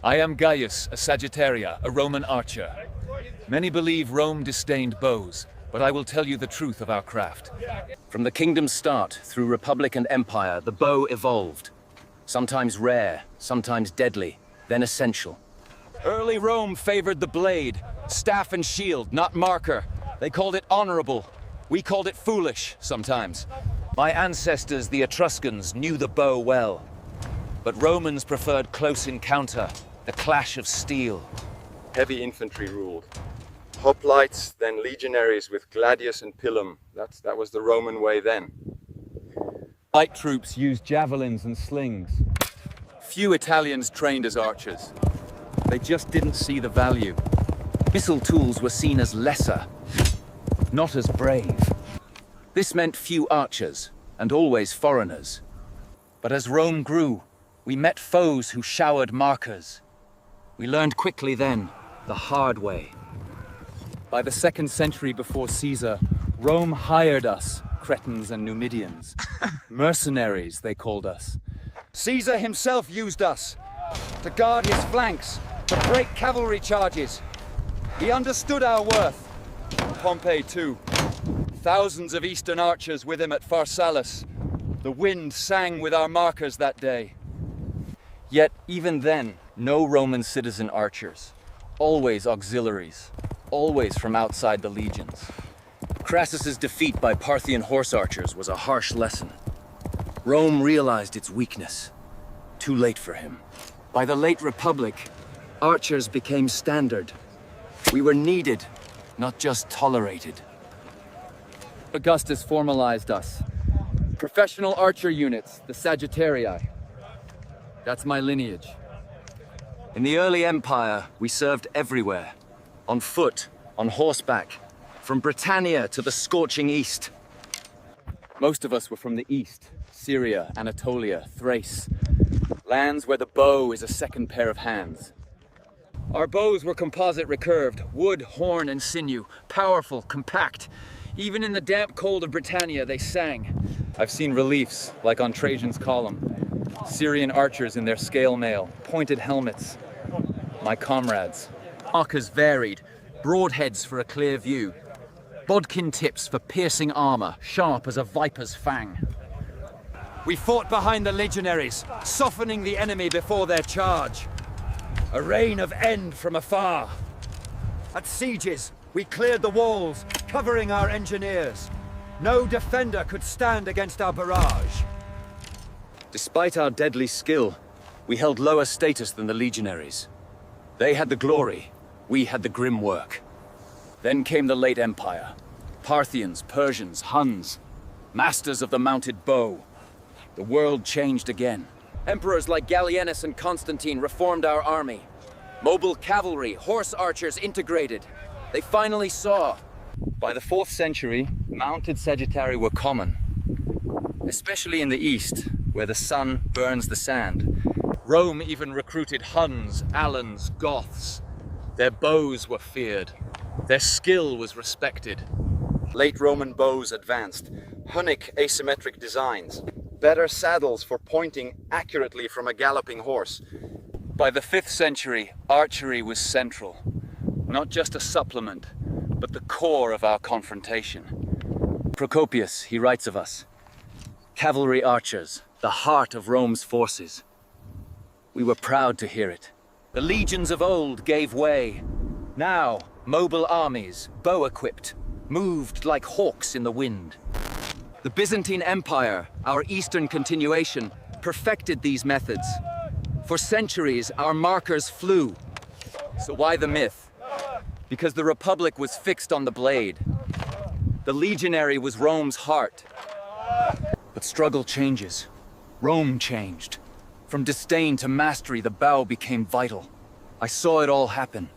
I am Gaius, a Sagittaria, a Roman archer. Many believe Rome disdained bows, but I will tell you the truth of our craft. From the kingdom's start, through Republic and Empire, the bow evolved. Sometimes rare, sometimes deadly, then essential. Early Rome favored the blade, staff and shield, not marker. They called it honorable. We called it foolish, sometimes. My ancestors, the Etruscans, knew the bow well. But Romans preferred close encounter, the clash of steel. Heavy infantry ruled. Hoplites, then legionaries with gladius and pilum. That was the Roman way then. Light troops used javelins and slings. Few Italians trained as archers. They just didn't see the value. Missile tools were seen as lesser, not as brave. This meant few archers, and always foreigners. But as Rome grew, we met foes who showered markers. We learned quickly then, the hard way. By the 2nd century before Caesar, Rome hired us, Cretans and Numidians. Mercenaries, they called us. Caesar himself used us to guard his flanks, to break cavalry charges. He understood our worth. Pompey too. Thousands of Eastern archers with him at Pharsalus. The wind sang with our markers that day. Yet even then, no Roman citizen archers. Always auxiliaries. Always from outside the legions. Crassus's defeat by Parthian horse archers was a harsh lesson. Rome realized its weakness. Too late for him. By the late Republic, archers became standard. We were needed, not just tolerated. Augustus formalized us. Professional archer units, the Sagittarii. That's my lineage. In the early empire, we served everywhere. On foot, on horseback, from Britannia to the scorching east. Most of us were from the east, Syria, Anatolia, Thrace. Lands where the bow is a second pair of hands. Our bows were composite recurved, wood, horn, and sinew, powerful, compact. Even in the damp cold of Britannia, they sang. I've seen reliefs, like on Trajan's column. Syrian archers in their scale mail, pointed helmets. My comrades. Markers varied, broadheads for a clear view. Bodkin tips for piercing armor, sharp as a viper's fang. We fought behind the legionaries, softening the enemy before their charge. A rain of end from afar. At sieges, we cleared the walls, covering our engineers. No defender could stand against our barrage. Despite our deadly skill, we held lower status than the legionaries. They had the glory, we had the grim work. Then came the late Empire. Parthians, Persians, Huns, masters of the mounted bow. The world changed again. Emperors like Gallienus and Constantine reformed our army. Mobile cavalry, horse archers integrated. They finally saw. By the 4th century, mounted Sagittarii were common. Especially in the east, where the sun burns the sand. Rome even recruited Huns, Alans, Goths. Their bows were feared. Their skill was respected. Late Roman bows advanced. Hunnic asymmetric designs. Better saddles for pointing accurately from a galloping horse. By the 5th century, archery was central. Not just a supplement, but the core of our confrontation. Procopius, he writes of us. Cavalry archers, the heart of Rome's forces. We were proud to hear it. The legions of old gave way. Now, mobile armies, bow-equipped, moved like hawks in the wind. The Byzantine Empire, our eastern continuation, perfected these methods. For centuries, our markers flew. So why the myth? Because the Republic was fixed on the blade. The legionary was Rome's heart. But struggle changes. Rome changed. From disdain to mastery, the bow became vital. I saw it all happen.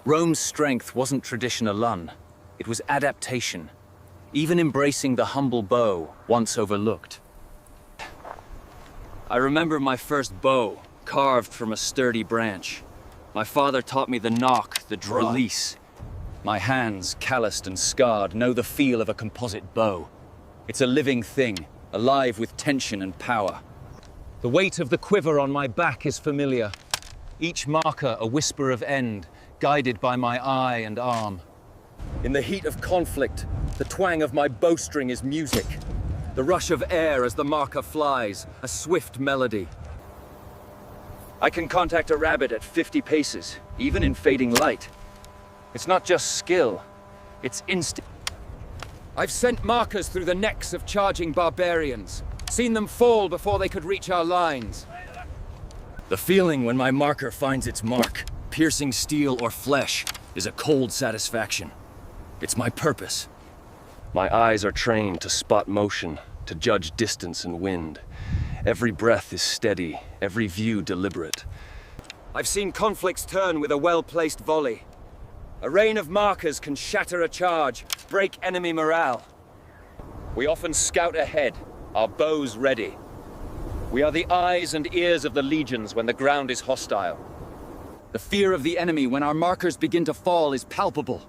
Rome's strength wasn't tradition alone. It was adaptation. Even embracing the humble bow, once overlooked. I remember my first bow, carved from a sturdy branch. My father taught me the knock, the draw. Release. My hands, calloused and scarred, know the feel of a composite bow. It's a living thing, alive with tension and power. The weight of the quiver on my back is familiar. each marker a whisper of end, guided by my eye and arm. In the heat of conflict, the twang of my bowstring is music. The rush of air as the marker flies, a swift melody. I can contact a rabbit at 50 paces, even in fading light. It's not just skill, it's instinct. I've sent markers through the necks of charging barbarians, seen them fall before they could reach our lines. The feeling when my marker finds its mark, piercing steel or flesh, is a cold satisfaction. It's my purpose. My eyes are trained to spot motion, to judge distance and wind. Every breath is steady, every view deliberate. I've seen conflicts turn with a well-placed volley. A rain of markers can shatter a charge, break enemy morale. We often scout ahead, our bows ready. We are the eyes and ears of the legions when the ground is hostile. The fear of the enemy when our markers begin to fall is palpable.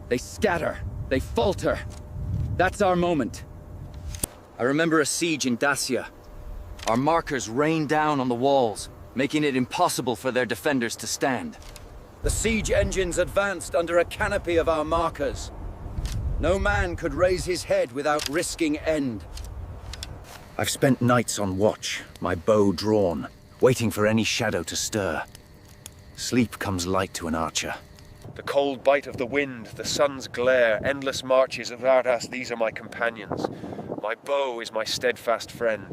They scatter, they falter. That's our moment. I remember a siege in Dacia. Our markers rained down on the walls, making it impossible for their defenders to stand. The siege engines advanced under a canopy of our markers. No man could raise his head without risking end. I've spent nights on watch, my bow drawn, waiting for any shadow to stir. Sleep comes light to an archer. The cold bite of the wind, the sun's glare, endless marches without us, these are my companions. My bow is my steadfast friend.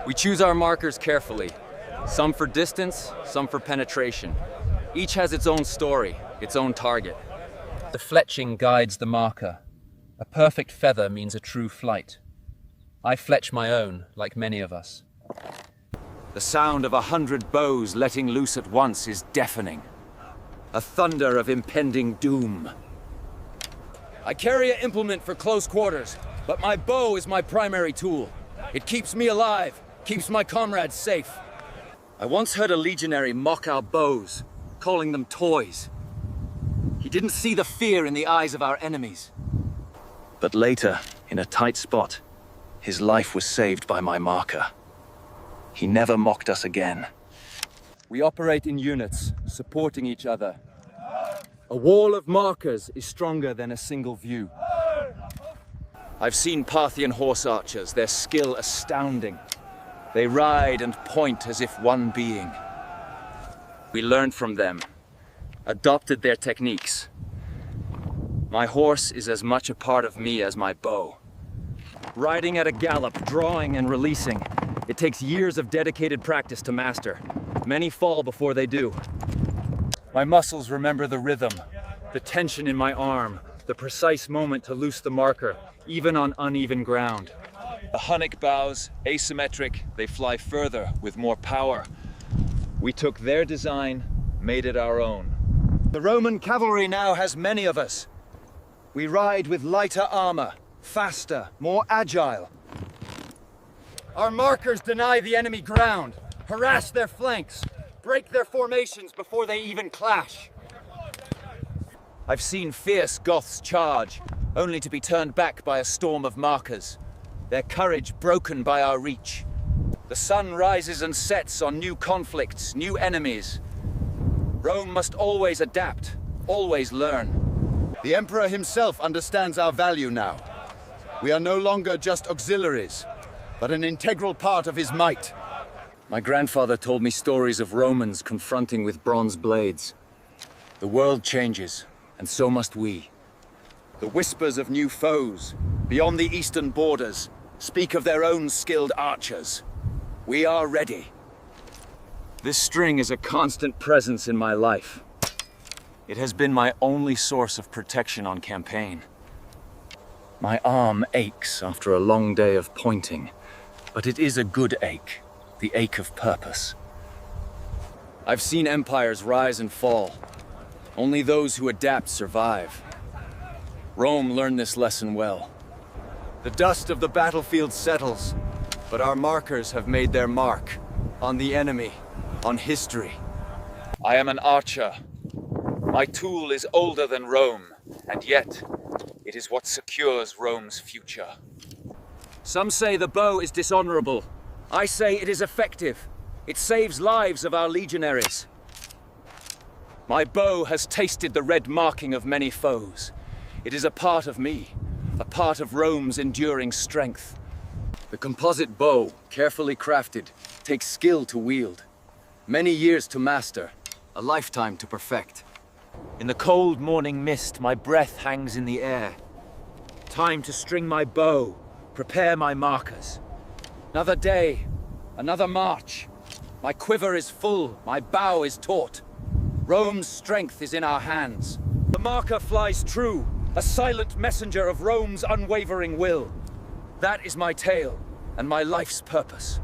We choose our markers carefully. Some for distance, some for penetration. Each has its own story, its own target. The fletching guides the marker. A perfect feather means a true flight. I fletch my own, like many of us. The sound of 100 bows letting loose at once is deafening. A thunder of impending doom. I carry an implement for close quarters, but my bow is my primary tool. It keeps me alive, keeps my comrades safe. I once heard a legionary mock our bows, calling them toys. He didn't see the fear in the eyes of our enemies. But later, in a tight spot, his life was saved by my marker. He never mocked us again. We operate in units, supporting each other. A wall of markers is stronger than a single view. I've seen Parthian horse archers, their skill astounding. They ride and point as if one being. We learned from them, adopted their techniques. My horse is as much a part of me as my bow. Riding at a gallop, drawing and releasing, it takes years of dedicated practice to master. Many fall before they do. My muscles remember the rhythm, the tension in my arm, the precise moment to loose the marker, even on uneven ground. The hunnic bows, asymmetric, they fly further with more power. We took their design, made it our own. The Roman cavalry now has many of us. We ride with lighter armor, faster, more agile. Our markers deny the enemy ground, harass their flanks, break their formations before they even clash. I've seen fierce Goths charge, only to be turned back by a storm of markers, their courage broken by our reach. The sun rises and sets on new conflicts, new enemies. Rome must always adapt, always learn. The Emperor himself understands our value now. We are no longer just auxiliaries, but an integral part of his might. My grandfather told me stories of Romans confronting with bronze blades. The world changes, and so must we. The whispers of new foes, beyond the eastern borders, speak of their own skilled archers. We are ready. This string is a constant presence in my life. It has been my only source of protection on campaign. My arm aches after a long day of pointing, but it is a good ache, the ache of purpose. I've seen empires rise and fall. Only those who adapt survive. Rome learned this lesson well. The dust of the battlefield settles, but our markers have made their mark on the enemy, on history. I am an archer. My tool is older than Rome, and yet it is what secures Rome's future. Some say the bow is dishonorable. I say it is effective. It saves lives of our legionaries. My bow has tasted the red marking of many foes. It is a part of me, a part of Rome's enduring strength. The composite bow, carefully crafted, takes skill to wield, many years to master, a lifetime to perfect. In the cold morning mist, my breath hangs in the air. Time to string my bow, prepare my markers. Another day, another march. My quiver is full, my bow is taut. Rome's strength is in our hands. The marker flies true, a silent messenger of Rome's unwavering will. That is my tale and my life's purpose.